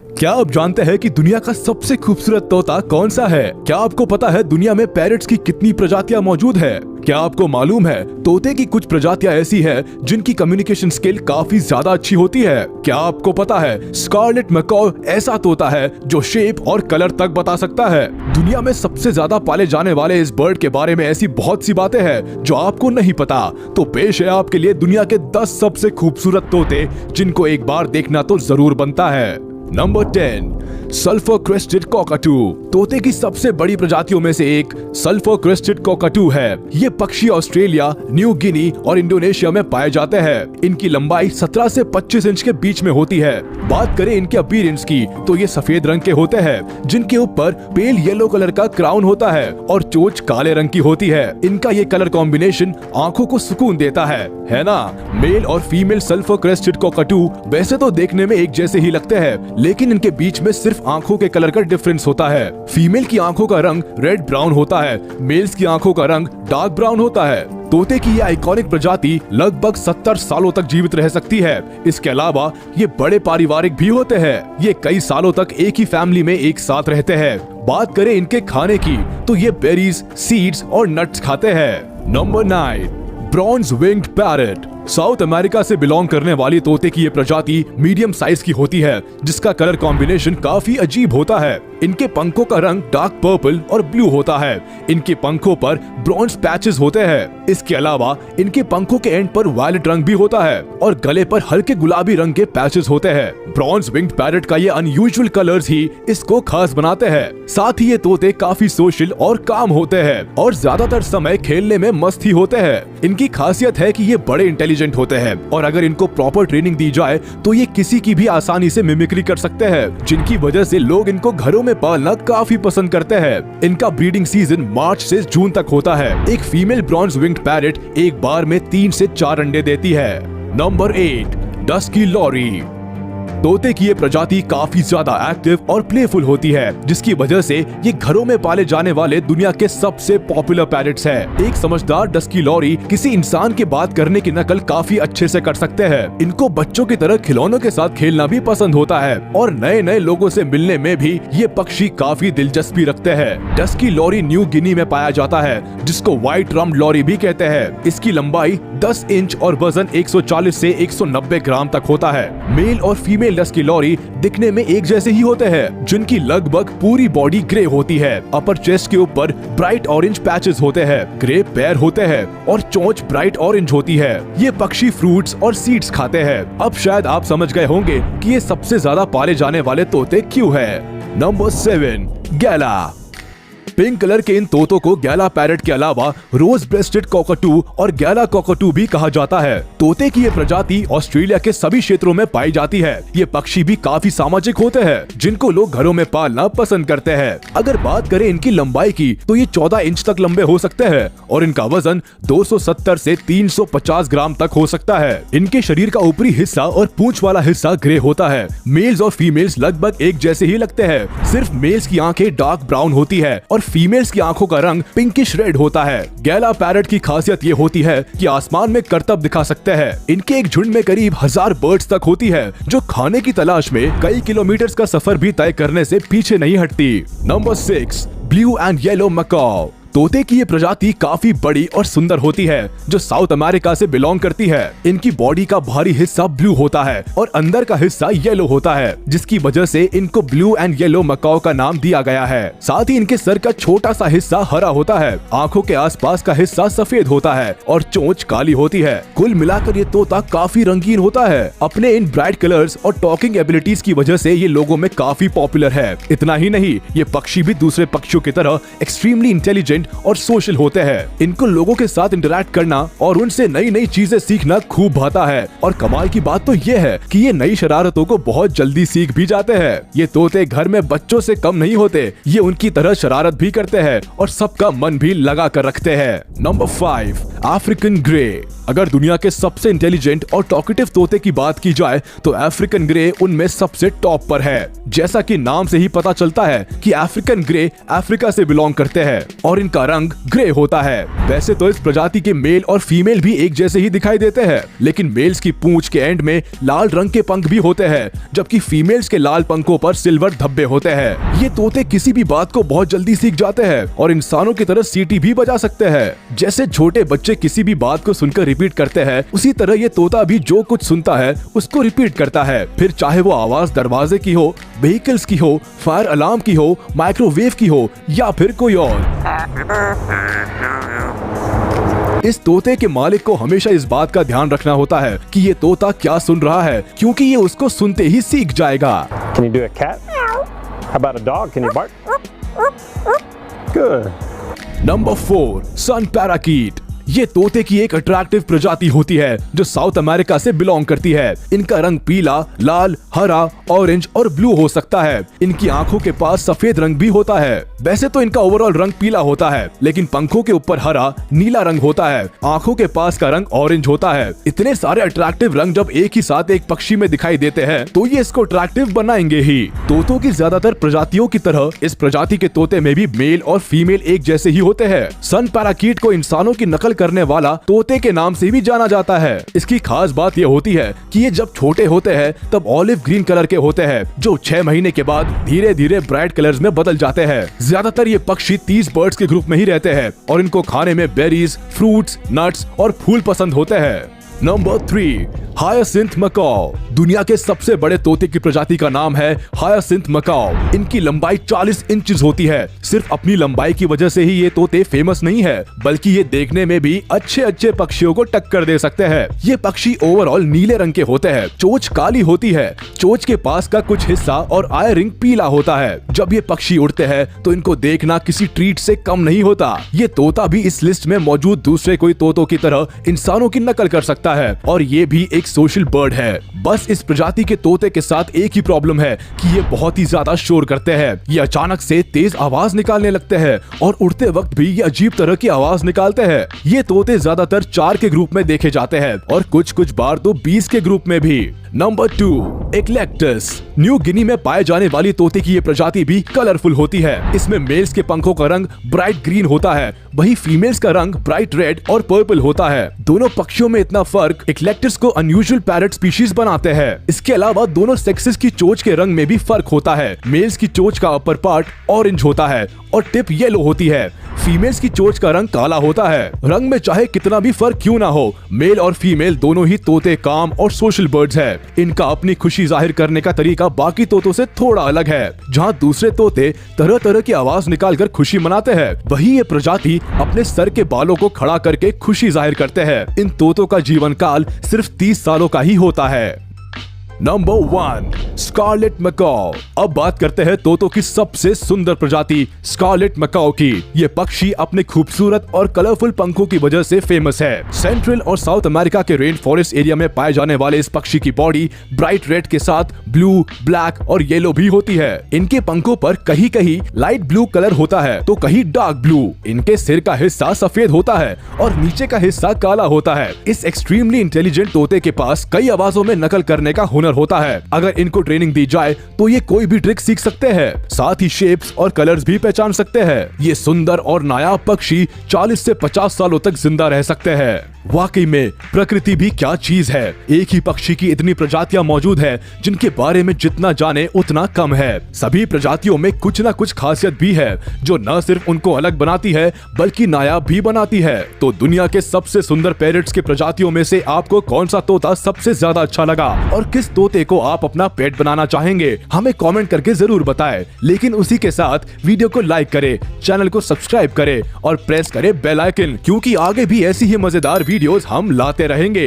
क्या आप जानते हैं कि दुनिया का सबसे खूबसूरत तोता कौन सा है? क्या आपको पता है दुनिया में पैरट्स की कितनी प्रजातियां मौजूद है? क्या आपको मालूम है तोते की कुछ प्रजातियां ऐसी है जिनकी कम्युनिकेशन स्किल काफी ज्यादा अच्छी होती है? क्या आपको पता है स्कारलेट मैकॉ ऐसा तोता है जो शेप और कलर तक बता सकता है? दुनिया में सबसे ज्यादा पाले जाने वाले इस बर्ड के बारे में ऐसी बहुत सी बातें हैं जो आपको नहीं पता। तो पेश है आपके लिए दुनिया के 10 सबसे खूबसूरत तोते जिनको एक बार देखना तो जरूर बनता है। Number 10, sulphur crested cockatoo. तोते की सबसे बड़ी प्रजातियों में से एक सल्फर क्रेस्टेड कॉकाटू है। ये पक्षी ऑस्ट्रेलिया, न्यू गिनी और इंडोनेशिया में पाए जाते हैं। इनकी लंबाई 17 से 25 इंच के बीच में होती है। बात करें इनके अपीयरेंस की तो ये सफेद रंग के होते हैं जिनके ऊपर पेल येलो कलर का क्राउन होता है और चोंच काले रंग की होती है। इनका ये कलर कॉम्बिनेशन आंखों को सुकून देता है ना? मेल और फीमेल सल्फर क्रेस्टेड कॉकाटू वैसे तो देखने में एक जैसे ही लगते हैं, लेकिन इनके बीच में सिर्फ आंखों के कलर का डिफरेंस होता है। फीमेल की आंखों का रंग रेड ब्राउन होता है, मेल्स की आंखों का रंग डार्क ब्राउन होता है। तोते की यह आइकॉनिक प्रजाति लगभग 70 सालों तक जीवित रह सकती है। इसके अलावा ये बड़े पारिवारिक भी होते हैं। ये कई सालों तक एक ही फैमिली में एक साथ रहते हैं। बात करें इनके खाने की तो ये बेरीज, सीड्स और नट्स खाते हैं। Number 9, bronze winged parrot. South America से बिलोंग करने वाली तोते की ये प्रजाति मीडियम साइज की होती है जिसका कलर कॉम्बिनेशन काफी अजीब होता है। इनके पंखों का रंग डार्क पर्पल और ब्लू होता है। इनके पंखों पर ब्रॉन्ज पैचेस होते हैं। इसके अलावा इनके पंखों के एंड पर वायलेट रंग भी होता है और गले पर हल्के गुलाबी रंग के पैचेस होते हैं। ब्रॉन्ज विंग्ड पैरट का ये अनयूजुअल कलर्स ही इसको खास बनाते हैं। साथ ही ये तोते काफी सोशल और काम होते हैं और ज्यादातर समय खेलने में मस्त ही होते हैं। इनकी खासियत है कि ये बड़े इंटेलिजेंट होते हैं और अगर इनको प्रॉपर ट्रेनिंग दी जाए तो ये किसी की भी आसानी से मिमिक्री कर सकते हैं, जिनकी वजह से लोग इनको घरों में पालना काफी पसंद करते हैं। इनका ब्रीडिंग सीजन मार्च से जून तक होता है। एक फीमेल ब्रॉन्ज विंग्ड पैरट एक बार में 3 से 4 अंडे देती है। Number 8, dusky lory. तोते की ये प्रजाति काफी ज्यादा एक्टिव और प्लेफुल होती है जिसकी वजह से ये घरों में पाले जाने वाले दुनिया के सबसे पॉपुलर पैरट्स है। एक समझदार डस्की लॉरी किसी इंसान के बात करने की नकल काफी अच्छे से कर सकते हैं। इनको बच्चों की तरह खिलौनों के साथ खेलना भी पसंद होता है और नए नए लोगों से मिलने में भी ये पक्षी काफी दिलचस्पी रखते हैं। डस्की लॉरी न्यू गिनी में पाया जाता है जिसको व्हाइट रम्ड लॉरी भी कहते हैं। इसकी लंबाई 10 इंच और वजन 140 से 190 ग्राम तक होता है। मेल और फीमेल डस्की लॉरी दिखने में एक जैसे ही होते हैं जिनकी लगभग पूरी बॉडी ग्रे होती है। अपर चेस्ट के ऊपर ब्राइट ऑरेंज पैचेस होते हैं, ग्रे पैर होते हैं और चोंच ब्राइट ऑरेंज होती है। ये पक्षी फ्रूट्स और सीड्स खाते हैं। अब शायद आप समझ गए होंगे कि ये सबसे ज्यादा पाले जाने वाले तोते क्यों हैं। नंबर 7, गैला। पिंक कलर के इन तोतों को गैला पैरट के अलावा रोज ब्रेस्टेड कॉकटू और गैला कॉकटू भी कहा जाता है। तोते की ये प्रजाति ऑस्ट्रेलिया के सभी क्षेत्रों में पाई जाती है। ये पक्षी भी काफी सामाजिक होते हैं जिनको लोग घरों में पालना पसंद करते हैं। अगर बात करें इनकी लंबाई की तो ये 14 इंच तक लंबे हो सकते हैं और इनका वजन 270 से 350 ग्राम तक हो सकता है। इनके शरीर का ऊपरी हिस्सा और पूंछ वाला हिस्सा ग्रे होता है। मेल्स और फीमेल्स लगभग एक जैसे ही लगते हैं। सिर्फ मेल्स की आंखें डार्क ब्राउन होती है और फीमेल्स की आंखों का रंग पिंकिश रेड होता है। गैला पैरट की खासियत ये होती है कि आसमान में करतब दिखा सकते हैं। इनके एक झुंड में करीब 1000 बर्ड्स तक होती है जो खाने की तलाश में कई किलोमीटर का सफर भी तय करने से पीछे नहीं हटती। Number 6, blue and yellow macaw. तोते की ये प्रजाति काफी बड़ी और सुंदर होती है जो साउथ अमेरिका से बिलोंग करती है। इनकी बॉडी का बाहरी हिस्सा ब्लू होता है और अंदर का हिस्सा येलो होता है जिसकी वजह से इनको ब्लू एंड येलो मैकाऊ का नाम दिया गया है। साथ ही इनके सर का छोटा सा हिस्सा हरा होता है, आंखों के आसपास का हिस्सा सफेद होता है और चोंच काली होती है। कुल मिलाकर ये तोता काफी रंगीन होता है। अपने इन ब्राइट कलर्स और टॉकिंग एबिलिटीज की वजह से ये लोगों में काफी पॉपुलर है। इतना ही नहीं, ये पक्षी भी दूसरे पक्षियों की तरह एक्सट्रीमली इंटेलिजेंट और सोशल होते हैं। इनको लोगों के साथ इंटरैक्ट करना और उनसे नई नई चीजें सीखना खूब भाता है और कमाल की बात तो ये है कि ये नई शरारतों को बहुत जल्दी सीख भी जाते हैं। ये तोते घर में बच्चों से कम नहीं होते, ये उनकी तरह शरारत भी करते हैं और सबका मन भी लगा कर रखते हैं। Number 5, African grey. अगर दुनिया के सबसे इंटेलिजेंट और टॉकेटिव तोते की बात की जाए तो अफ्रीकन ग्रे उनमें सबसे टॉप पर है। जैसा कि नाम से ही पता चलता है कि अफ्रीकन ग्रे अफ्रीका से बिलोंग करते हैं और इन जिनका रंग ग्रे होता है। वैसे तो इस प्रजाति के मेल और फीमेल भी एक जैसे ही दिखाई देते हैं, लेकिन मेल्स की पूंछ के एंड में लाल रंग के पंख भी होते हैं, जबकि फीमेल्स के लाल पंखों पर सिल्वर धब्बे होते हैं। ये तोते किसी भी बात को बहुत जल्दी सीख जाते हैं और इंसानों की तरह सीटी भी बजा सकते हैं। जैसे छोटे बच्चे किसी भी बात को सुनकर रिपीट करते हैं, उसी तरह ये तोता भी जो कुछ सुनता है उसको रिपीट करता है, फिर चाहे वो आवाज दरवाजे की हो, व्हीकल्स की हो, फायर अलार्म की हो, माइक्रोवेव की हो या फिर कोई और। इस तोते के मालिक को हमेशा इस बात का ध्यान रखना होता है कि ये तोता क्या सुन रहा है, क्योंकि ये उसको सुनते ही सीख जाएगा। Can you do a cat? How about a dog? Can you bark? Good. Number 4, sun parakeet. ये तोते की एक अट्रैक्टिव प्रजाति होती है जो साउथ अमेरिका से बिलोंग करती है। इनका रंग पीला, लाल, हरा, ऑरेंज और ब्लू हो सकता है। इनकी आंखों के पास सफेद रंग भी होता है। वैसे तो इनका ओवरऑल रंग पीला होता है, लेकिन पंखों के ऊपर हरा, नीला रंग होता है। आंखों के पास का रंग ऑरेंज होता है। इतने सारे अट्रैक्टिव रंग जब एक ही साथ एक पक्षी में दिखाई देते हैं तो ये इसको अट्रैक्टिव बनाएंगे ही। तोतों की ज्यादातर प्रजातियों की तरह इस प्रजाति के तोते में भी मेल और फीमेल एक जैसे ही होते हैं। सन पैराकीट को इंसानों की नकल करने वाला तोते के नाम से भी जाना जाता है। इसकी खास बात ये होती है कि ये जब छोटे होते हैं तब ऑलिव ग्रीन कलर के होते हैं, जो 6 महीने के बाद धीरे धीरे ब्राइट कलर्स में बदल जाते हैं। ज्यादातर ये पक्षी 30 बर्ड्स के ग्रुप में ही रहते हैं और इनको खाने में बेरीज, फ्रूट्स, नट्स और फूल पसंद होते हैं। Number 3, hyacinth macaw. दुनिया के सबसे बड़े तोते की प्रजाति का नाम है हायासिंथ मकाओ। इनकी लंबाई 40 इंचेस होती है। सिर्फ अपनी लंबाई की वजह से ही ये तोते फेमस नहीं है, बल्कि ये देखने में भी अच्छे अच्छे पक्षियों को टक्कर दे सकते हैं। ये पक्षी ओवरऑल नीले रंग के होते हैं। चोंच काली होती है। चोंच के पास का कुछ हिस्सा और आई रिंग पीला होता है। जब ये पक्षी उड़ते हैं तो इनको देखना किसी ट्रीट से कम नहीं होता। ये तोता भी इस लिस्ट में मौजूद दूसरे कोई तोतों की तरह इंसानों की नकल कर सकता है और ये भी एक सोशल बर्ड है। बस इस प्रजाति के तोते के साथ एक ही प्रॉब्लम है कि ये बहुत ही ज्यादा शोर करते हैं। ये अचानक से तेज आवाज निकालने लगते हैं और उड़ते वक्त भी ये अजीब तरह की आवाज निकालते हैं। ये तोते ज्यादातर 4 के ग्रुप में देखे जाते हैं और कुछ बार तो 20 के ग्रुप में भी। Number 2, eclectus. न्यू गिनी में पाए जाने वाली तोते की ये प्रजाति भी कलरफुल होती है। इसमें मेल्स के पंखों का रंग ब्राइट ग्रीन होता है, वही फीमेल्स का रंग ब्राइट रेड और पर्पल होता है। दोनों पक्षियों में इतना फर्क इक्लेक्टस को अनयूजुअल पैरट स्पीशीज बनाते हैं। इसके अलावा दोनों सेक्सेस की चोंच के रंग में भी फर्क होता है। मेल्स की चोंच का अपर पार्ट ऑरेंज होता है और टिप येलो होती है। फीमेल्स की चोंच का रंग काला होता है। रंग में चाहे कितना भी फर्क क्यों ना हो, मेल और फीमेल दोनों ही तोते काम और सोशल बर्ड्स हैं। इनका अपनी खुशी जाहिर करने का तरीका बाकी तोतों से थोड़ा अलग है। जहाँ दूसरे तोते तरह तरह की आवाज निकालकर खुशी मनाते हैं, वही ये प्रजाति अपने सर के बालों को खड़ा करके खुशी जाहिर करते हैं। इन तोतों का जीवन काल सिर्फ 30 सालों का ही होता है। Number 1, scarlet macaw. अब बात करते हैं तोतों की सबसे सुंदर प्रजाति स्कारलेट मकाओ की। ये पक्षी अपने खूबसूरत और कलरफुल पंखों की वजह से फेमस है। सेंट्रल और साउथ अमेरिका के रेन फॉरेस्ट एरिया में पाए जाने वाले इस पक्षी की बॉडी ब्राइट रेड के साथ ब्लू, ब्लैक और येलो भी होती है। इनके पंखों पर कहीं कहीं लाइट ब्लू कलर होता है तो कहीं डार्क ब्लू। इनके सिर का हिस्सा सफेद होता है और नीचे का हिस्सा काला होता है। इस एक्सट्रीमली इंटेलिजेंट तोते के पास कई आवाजों में नकल करने का हुनर होता है। अगर इनको ट्रेनिंग दी जाए तो ये कोई भी ट्रिक सीख सकते हैं, साथ ही शेप्स और कलर्स भी पहचान सकते हैं। ये सुंदर और नायाब पक्षी 40 से 50 सालों तक जिंदा रह सकते हैं। वाकई में प्रकृति भी क्या चीज है। एक ही पक्षी की इतनी प्रजातियां मौजूद है जिनके बारे में जितना जाने उतना कम है। सभी प्रजातियों में कुछ न कुछ खासियत भी है जो न सिर्फ उनको अलग बनाती है बल्कि नायाब भी बनाती है। तो दुनिया के सबसे सुंदर पैरट्स के प्रजातियों में से आपको कौन सा तोता सबसे ज्यादा अच्छा लगा और किस तोते को आप अपना पेट बनाना चाहेंगे, हमें कमेंट करके जरूर बताएं। लेकिन उसी के साथ वीडियो को लाइक करें, चैनल को सब्सक्राइब करें और प्रेस करें बेल आइकन, क्योंकि आगे भी ऐसी ही मजेदार वीडियोस हम लाते रहेंगे।